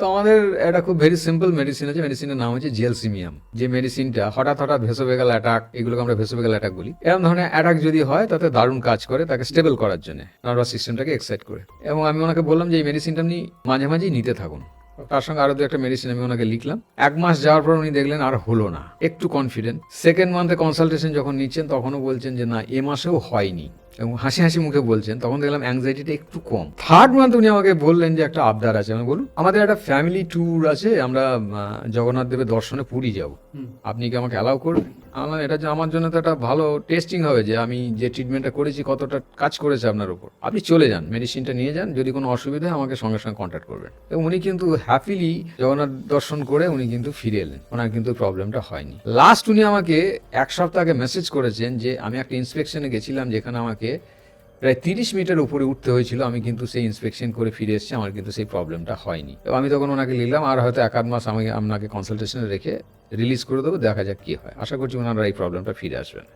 তো আমাদের একটা খুব ভেরি সিম্পল মেডিসিন আছে, মেডিসিনের নাম হচ্ছে জিএলসিমিয়াম। যে মেডিসিনটা হঠাৎ ভেসোভেগাল অ্যাটাক, এগুলোকে আমরা ভেসোভেগাল অ্যাটাক বলি, এরকম ধরনের অ্যাটাক যদি হয় তাতে দারুণ কাজ করে তাকে স্টেবল করার জন্য, নার্ভাস সিস্টেমটাকে এক্সাইট করে। এবং আমি ওনাকে বললাম যে এই মেডিসিনটা আপনি মাঝে মাঝেই নিতে থাকুন। তার সঙ্গে আরো দু একটা মেডিসিন আমি ওনাকে লিখলাম। 1 মাস যাওয়ার পর উনি দেখলেন আর হলো না, একটু কনফিডেন্ট। সেকেন্ড মান্থে কনসালটেশন যখন নিচ্ছেন তখনও বলছেন যে না, এ মাসেও হয়নি, এবং হাসি হাসি মুখে বলছেন। তখন দেখলাম অ্যাংজাইটিটা একটু কম। থার্ড মান্থ উনি আমাকে বললেন যে একটা আবদার আছে। আমি বলুন, আমাদের একটা ফ্যামিলি ট্যুর আছে, আমরা জগন্নাথ দেবের দর্শনে পুরী যাব, আপনি কি আমাকে অ্যালাউ করবেন? আমার এটা যে আমার জন্য তো একটা ভালো টেস্টিং হবে যে আমি যে ট্রিটমেন্টটা করেছি কতটা কাজ করেছে আপনার উপর। আপনি চলে যান, মেডিসিনটা নিয়ে যান, যদি কোনো অসুবিধা হয় আমাকে সঙ্গে সঙ্গে কন্ট্যাক্ট করবেন। এবং উনি কিন্তু হ্যাপিলি জগন্নাথ দর্শন করে উনি কিন্তু ফিরে এলেন, ওনার কিন্তু প্রবলেমটা হয়নি। লাস্ট উনি আমাকে 1 সপ্তাহ আগে মেসেজ করেছেন যে আমি একটা ইন্সপেকশনে গেছিলাম যেখানে আমাকে প্রায় 30 মিটার উপরে উঠতে হয়েছিল, আমি কিন্তু সেই ইন্সপেকশন করে ফিরে এসেছি, আমার কিন্তু সেই প্রবলেমটা হয়নি। তো আমি তখন ওনাকে লিখলাম আর হয়তো 1-8 মাস আমি আপনাকে কনসালটেশনে রেখে রিলিজ করে দেবো, দেখা যাক কি হয়। আশা করছি ওনারা এই প্রবলেমটা ফিরে আসবেন।